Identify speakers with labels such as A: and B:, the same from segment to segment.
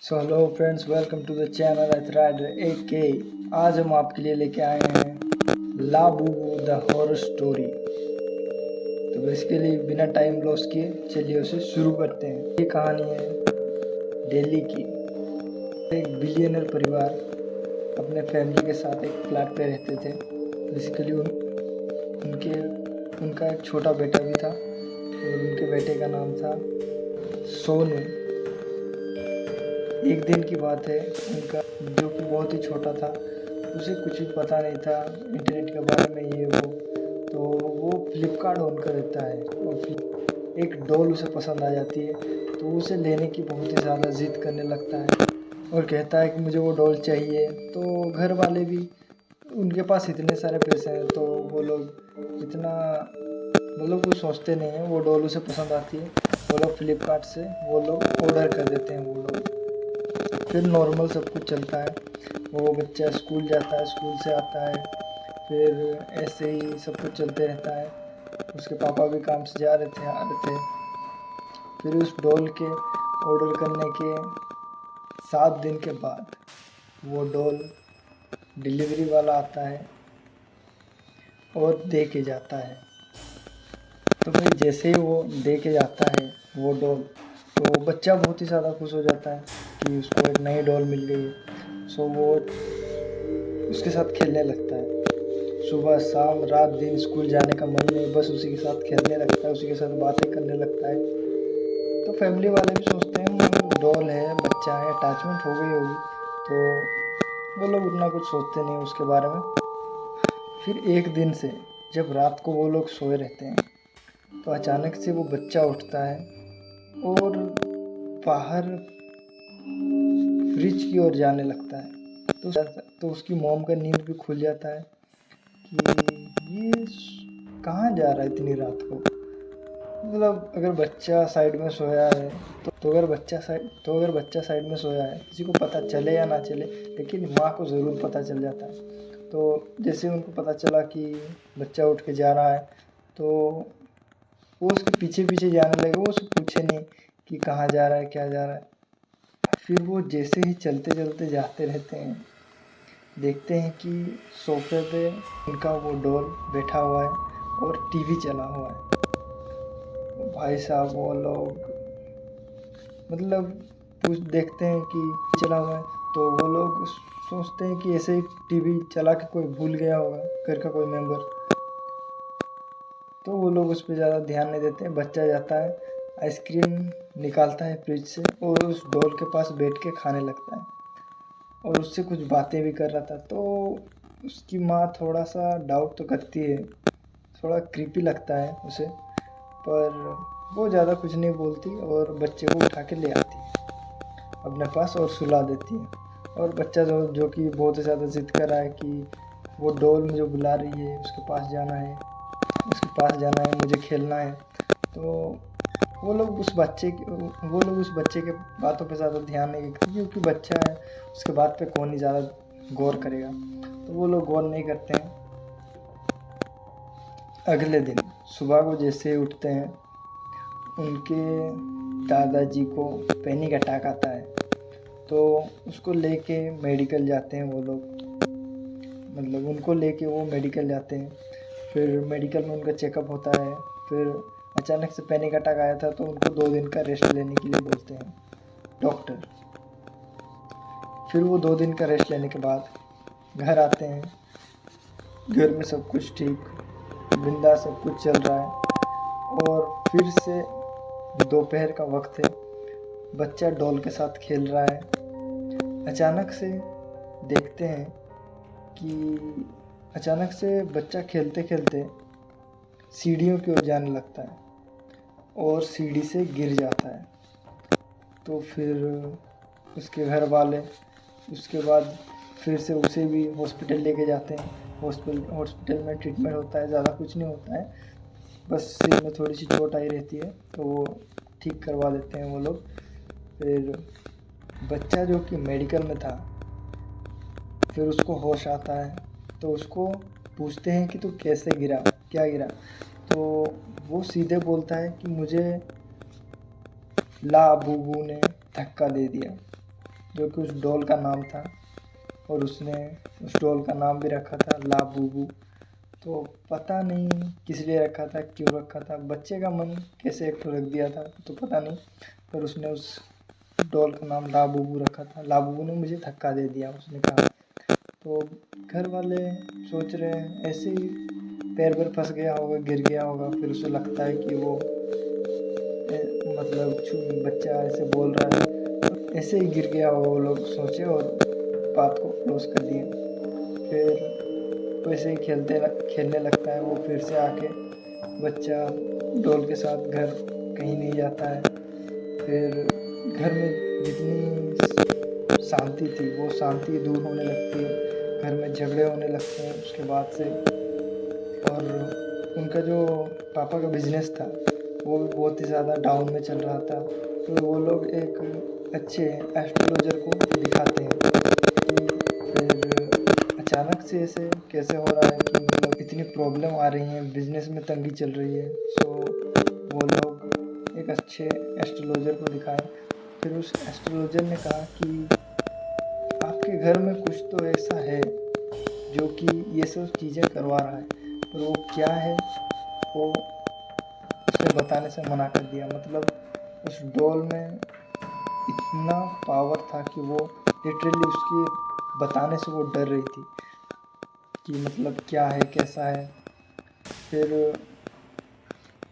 A: So hello friends, welcome to the channel rider AK। आज हम आपके लिए लेके आए हैं लाबूबू द हॉरर स्टोरी। तो बेसिकली बिना टाइम लॉस किए चलिए उसे शुरू करते हैं। ये कहानी है दिल्ली की। एक बिलियनर परिवार अपने फैमिली के साथ एक फ्लैट पे रहते थे। बेसिकली उनका एक छोटा बेटा भी था और उनके बेटे का नाम था सोनू। एक दिन की बात है, उनका जो कि बहुत ही छोटा था, उसे कुछ भी पता नहीं था इंटरनेट के बारे में ये वो। तो वो फ्लिपकार्ट ऑन कर देता है और एक डॉल उसे पसंद आ जाती है। तो उसे लेने की बहुत ही ज़्यादा ज़िद करने लगता है और कहता है कि मुझे वो डॉल चाहिए। तो घर वाले भी, उनके पास इतने सारे पैसे हैं तो वो लोग इतना मतलब कुछ सोचते नहीं हैं। वो डॉल उसे पसंद आती है, वो लोग फ्लिपकार्ट से वो लोग ऑर्डर कर देते हैं। वो लोग फिर नॉर्मल सब कुछ चलता है। वो बच्चा स्कूल जाता है, स्कूल से आता है, फिर ऐसे ही सब कुछ चलते रहता है। उसके पापा भी काम से जा रहे थे, आ रहे थे। फिर उस डॉल के ऑर्डर करने के 7 दिन के बाद वो डॉल डिलीवरी वाला आता है और दे के जाता है। तो फिर जैसे ही वो दे के जाता है वो डॉल, तो बच्चा बहुत ही ज़्यादा खुश हो जाता है कि उसको एक नई डॉल मिल गई है। सो वो उसके साथ खेलने लगता है। सुबह शाम रात दिन स्कूल जाने का मन नहीं, बस उसी के साथ खेलने लगता है, उसी के साथ बातें करने लगता है। तो फैमिली वाले भी सोचते हैं डॉल है, बच्चा है, अटैचमेंट हो गई होगी। तो वो लोग उतना कुछ सोचते नहीं उसके बारे में। फिर एक दिन से जब रात को वो लोग सोए रहते हैं तो अचानक से वो बच्चा उठता है और बाहर फ्रिज की ओर जाने लगता है। तो उसकी मॉम का नींद भी खुल जाता है कि ये कहाँ जा रहा है इतनी रात को। मतलब अगर बच्चा साइड में सोया है तो अगर बच्चा साइड में सोया है, किसी को पता चले या ना चले, लेकिन माँ को ज़रूर पता चल जाता है। तो जैसे उनको पता चला कि बच्चा उठ के जा रहा है तो वो उसके पीछे पीछे जाने लगे। वो उससे पूछे नहीं कि कहाँ जा रहा है, क्या जा रहा है। फिर वो जैसे ही चलते चलते जाते रहते हैं, देखते हैं कि सोफे पे उनका वो डॉल बैठा हुआ है और टीवी चला हुआ है। भाई साहब वो लोग मतलब कुछ देखते हैं कि चला हुआ है, तो वो लोग सोचते हैं कि ऐसे ही टीवी चला के कोई भूल गया होगा, घर का कोई मेंबर। तो वो लोग उस पर ज़्यादा ध्यान नहीं देते हैं। बच्चा जाता है, आइसक्रीम निकालता है फ्रिज से और उस डॉल के पास बैठ के खाने लगता है और उससे कुछ बातें भी कर रहा था। तो उसकी माँ थोड़ा सा डाउट तो करती है, थोड़ा क्रीपी लगता है उसे, पर वो ज़्यादा कुछ नहीं बोलती और बच्चे को उठा के ले आती है अपने पास और सुला देती है। और बच्चा जो कि बहुत ही ज़्यादा ज़िद कर रहा है कि वो डॉल मुझे बुला रही है, उसके पास जाना है, मुझे खेलना है। तो वो लोग उस बच्चे के बातों पे ज़्यादा ध्यान नहीं देते क्योंकि बच्चा है, उसके बात पे कौन ही ज़्यादा गौर करेगा। तो वो लोग गौर नहीं करते हैं। अगले दिन सुबह को जैसे ही उठते हैं, उनके दादाजी को पैनिक अटैक आता है। तो उसको लेके मेडिकल जाते हैं वो लोग, मतलब उनको लेके वो मेडिकल जाते हैं। फिर मेडिकल में उनका चेकअप होता है। फिर अचानक से पैनिक अटैक आया था तो उनको 2 दिन का रेस्ट लेने के लिए बोलते हैं डॉक्टर। फिर वो 2 दिन का रेस्ट लेने के बाद घर आते हैं। घर में सब कुछ ठीक, बिंदा सब कुछ चल रहा है। और फिर से दोपहर का वक्त है, बच्चा डॉल के साथ खेल रहा है। अचानक से देखते हैं कि अचानक से बच्चा खेलते खेलते सीढ़ियों की ओर जाने लगता है और सीढ़ी से गिर जाता है। तो फिर उसके घर वाले उसके बाद फिर से उसे भी हॉस्पिटल लेके जाते हैं। हॉस्पिटल में ट्रीटमेंट होता है, ज़्यादा कुछ नहीं होता है, बस सिर में थोड़ी सी चोट आई रहती है तो वो ठीक करवा देते हैं वो लोग। फिर बच्चा जो कि मेडिकल में था, फिर उसको होश आता है तो उसको पूछते हैं कि तू कैसे गिरा, क्या गिरा। तो वो सीधे बोलता है कि मुझे लाबूबू ने धक्का दे दिया। जो कि उस डॉल का नाम था, और उसने उस डॉल का नाम भी रखा था लाबूबू। तो पता नहीं किस लिए रखा था, क्यों रखा था, बच्चे का मन कैसे एक रख दिया था तो पता नहीं, पर उसने उस डॉल का नाम लाबूबू रखा था। लाबूबू ने मुझे धक्का दे दिया, उसने कहा। तो घर वाले सोच रहे हैं ऐसे ही पैर पर फंस गया होगा, गिर गया होगा, फिर उसे लगता है कि वो मतलब बच्चा ऐसे बोल रहा है, तो ऐसे ही गिर गया होगा, वो लोग सोचे और बात को क्लोज कर दिए। फिर वैसे ही खेलने लगता है वो, फिर से आके बच्चा डॉल के साथ घर कहीं नहीं जाता है। फिर घर में जितनी शांति थी वो शांति दूर होने लगती है, घर में झगड़े होने लगते हैं उसके बाद से। और उनका जो पापा का बिजनेस था वो भी बहुत ही ज़्यादा डाउन में चल रहा था। तो वो लोग एक अच्छे एस्ट्रोलॉजर को दिखाते हैं कि फिर अचानक से ऐसे कैसे हो रहा है कि मतलब इतनी प्रॉब्लम आ रही है, बिजनेस में तंगी चल रही है। सो वो लोग एक अच्छे एस्ट्रोलॉजर को दिखाए। फिर उस एस्ट्रोलॉजर ने कहा कि आपके घर में कुछ तो ऐसा है जो कि ये सब चीज़ें करवा रहा है, पर वो क्या है वो उसने बताने से मना कर दिया। मतलब उस डॉल में इतना पावर था कि वो लिटरली उसके बताने से वो डर रही थी कि मतलब क्या है, कैसा है। फिर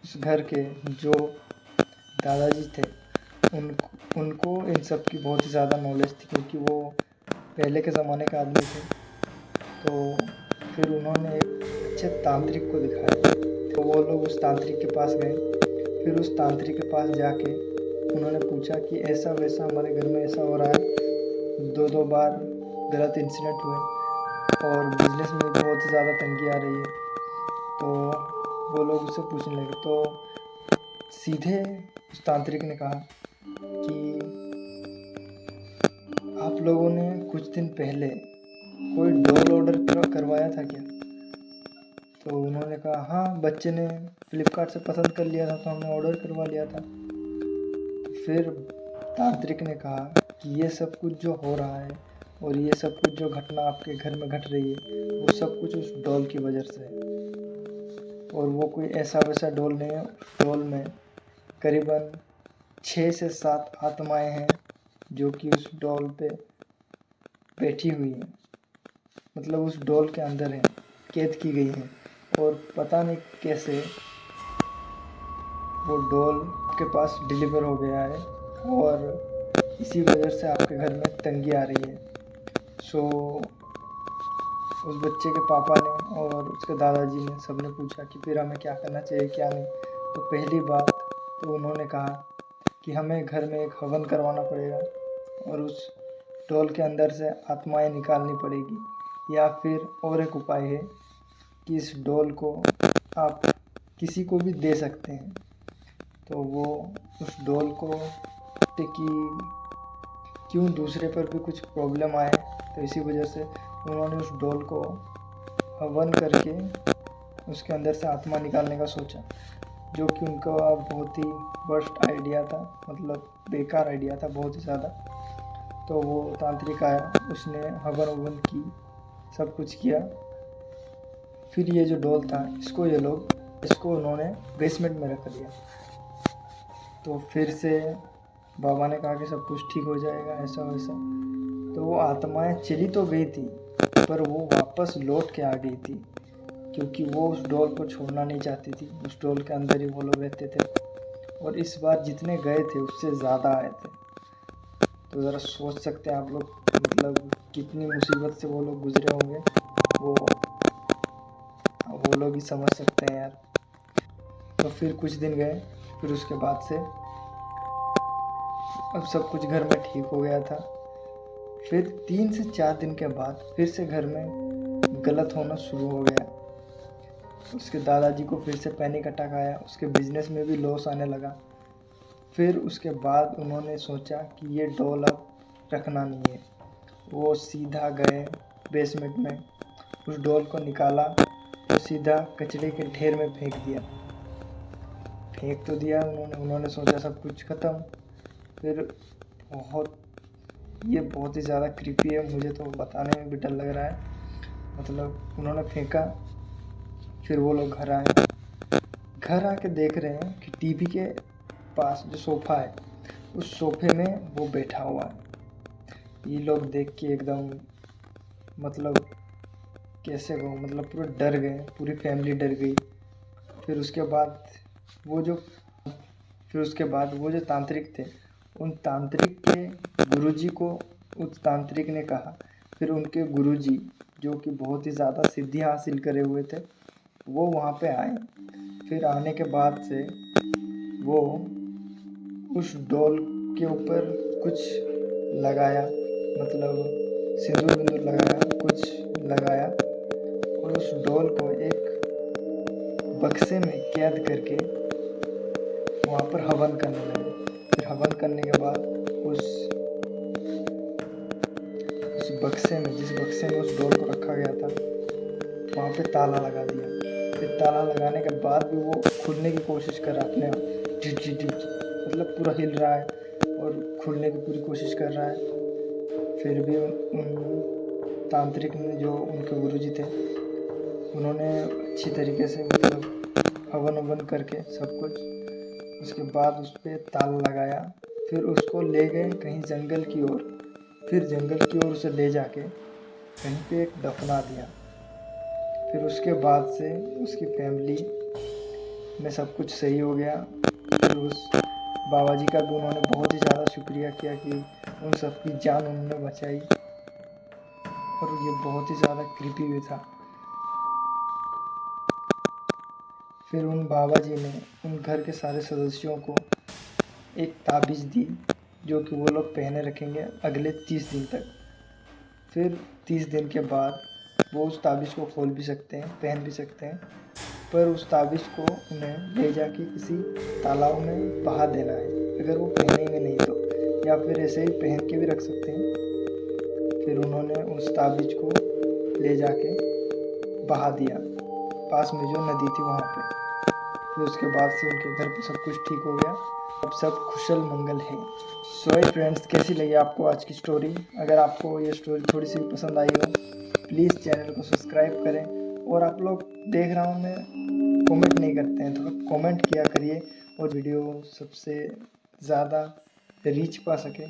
A: उस घर के जो दादाजी थे उनको इन सब की बहुत ही ज़्यादा नॉलेज थी, क्योंकि वो पहले के ज़माने के आदमी थे। तो फिर उन्होंने एक अच्छे तांत्रिक को दिखाया, तो वो लोग उस तांत्रिक के पास गए। फिर उस तांत्रिक के पास जाके उन्होंने पूछा कि ऐसा वैसा हमारे घर में ऐसा हो रहा है, 2 बार गलत इंसिडेंट हुए और बिजनेस में बहुत ही ज़्यादा तंगी आ रही है। तो वो लोग उससे पूछने लगे, तो सीधे उस तांत्रिक ने कहा कि आप लोगों ने कुछ दिन पहले कोई डॉल ऑर्डर करवाया था क्या? तो उन्होंने कहा हाँ, बच्चे ने फ्लिपकार्ट से पसंद कर लिया था तो हमने ऑर्डर करवा लिया था। फिर तांत्रिक ने कहा कि ये सब कुछ जो हो रहा है और ये सब कुछ जो घटना आपके घर में घट रही है वो सब कुछ उस डॉल की वजह से है, और वो कोई ऐसा वैसा डॉल नहीं है। उस डॉल में करीबन 6 से 7 आत्माएं हैं जो कि उस डॉल पे बैठी हुई हैं, मतलब उस डॉल के अंदर हैं, कैद की गई हैं। और पता नहीं कैसे वो डॉल आपके पास डिलीवर हो गया है और इसी वजह से आपके घर में तंगी आ रही है। सो उस बच्चे के पापा ने और उसके दादाजी ने सबने पूछा कि फिर हमें क्या करना चाहिए, क्या नहीं। तो पहली बात तो उन्होंने कहा कि हमें घर में एक हवन करवाना पड़ेगा और उस डॉल के अंदर से आत्माएं निकालनी पड़ेगी, या फिर और एक उपाय है कि इस डॉल को आप किसी को भी दे सकते हैं। तो वो उस डॉल को कि क्यों दूसरे पर भी कुछ प्रॉब्लम आए, तो इसी वजह से उन्होंने उस डॉल को हवन करके उसके अंदर से आत्मा निकालने का सोचा, जो कि उनका बहुत ही वर्स्ट आइडिया था, मतलब बेकार आइडिया था बहुत ही ज़्यादा। तो वो तांत्रिक आया, उसने हवन ववन की, सब कुछ किया। फिर ये जो डॉल था इसको उन्होंने बेसमेंट में रख दिया। तो फिर से बाबा ने कहा कि सब कुछ ठीक हो जाएगा, ऐसा वैसा। तो वो आत्माएं चली तो गई थी, पर वो वापस लौट के आ गई थी, क्योंकि वो उस डॉल को छोड़ना नहीं चाहती थी। उस डॉल के अंदर ही वो लोग रहते थे, और इस बार जितने गए थे उससे ज़्यादा आए थे। तो ज़रा सोच सकते हैं आप लोग, मतलब कितनी मुसीबत से वो लोग गुजरे होंगे, वो लोग ही समझ सकते हैं यार। तो फिर कुछ दिन गए, फिर उसके बाद से अब सब कुछ घर में ठीक हो गया था। फिर 3 से 4 दिन के बाद फिर से घर में गलत होना शुरू हो गया। उसके दादाजी को फिर से पैनिक अटैक आया, उसके बिजनेस में भी लॉस आने लगा। फिर उसके बाद उन्होंने सोचा कि ये डॉल अब रखना नहीं है। वो सीधा गए बेसमेंट में, उस डॉल को निकाला और सीधा कचरे के ढेर में फेंक दिया। फेंक तो दिया उन्होंने सोचा सब कुछ ख़त्म। फिर बहुत ये बहुत ही ज़्यादा क्रीपी है, मुझे तो बताने में भी डर लग रहा है। मतलब उन्होंने फेंका, फिर वो लोग घर आए। घर आके देख रहे हैं कि टीवी के पास जो सोफ़ा है, उस सोफ़े में वो बैठा हुआ है। ये लोग देख के एकदम मतलब कैसे कहूँ, मतलब पूरे डर गए, पूरी फैमिली डर गई। फिर उसके बाद वो जो तांत्रिक थे, उन तांत्रिक के गुरुजी को उस तांत्रिक ने कहा। फिर उनके गुरुजी जो कि बहुत ही ज़्यादा सिद्धि हासिल करे हुए थे, वो वहाँ पे आए। फिर आने के बाद से वो उस डॉल के ऊपर कुछ लगाया, मतलब सिंदूर विंदूर लगाया, कुछ लगाया, और उस डॉल को एक बक्से में कैद करके वहाँ पर हवन करने लगे। फिर हवन करने के बाद उस बक्से में, जिस बक्से में उस डॉल को रखा गया था, वहाँ पे ताला लगा दिया। फिर ताला लगाने के बाद भी वो खुलने की कोशिश कर रहा है अपने आप, झिझ झिझ झिझ, मतलब पूरा हिल रहा है और खुलने की पूरी कोशिश कर रहा है। फिर भी उन तांत्रिक ने, जो उनके गुरुजी थे, उन्होंने अच्छी तरीके से मतलब हवन ववन करके सब कुछ, उसके बाद उस पर ताला लगाया। फिर उसको ले गए कहीं जंगल की ओर। फिर जंगल की ओर उसे ले जाके कहीं पे एक दफना दिया। फिर उसके बाद से उसकी फैमिली में सब कुछ सही हो गया। फिर उस बाबा जी का भी उन्होंने बहुत ही ज़्यादा शुक्रिया किया कि उन सबकी जान उन्होंने बचाई। और ये बहुत ही ज़्यादा क्रीपी भी था। फिर उन बाबा जी ने उन घर के सारे सदस्यों को एक ताबीज़ दी, जो कि वो लोग पहने रखेंगे अगले 30 दिन तक। फिर 30 दिन के बाद वो उस ताबीज़ को खोल भी सकते हैं, पहन भी सकते हैं, पर उस ताबीज़ को उन्हें ले जाके किसी तालाब में बहा देना है, अगर वो पहनेंगे नहीं तो, या फिर ऐसे ही पहन के भी रख सकते हैं। फिर उन्होंने उस ताबीज़ को ले जाके बहा दिया पास में जो नदी थी वहाँ पे। फिर उसके बाद से उनके घर पे सब कुछ ठीक हो गया, अब सब कुशल मंगल है। सो फ्रेंड्स, कैसी लगी आपको आज की स्टोरी? अगर आपको ये स्टोरी थोड़ी सी भी पसंद आई हो, प्लीज़ चैनल को सब्सक्राइब करें। और आप लोग देख रहा हूँ मैं कमेंट नहीं करते हैं, थोड़ा कमेंट किया करिए, और वीडियो सबसे ज़्यादा रीच पा सके,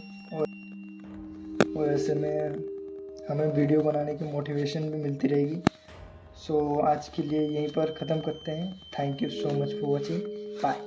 A: और ऐसे में हमें वीडियो बनाने की मोटिवेशन भी मिलती रहेगी। सो आज के लिए यहीं पर ख़त्म करते हैं। Thank you so much for watching. Bye.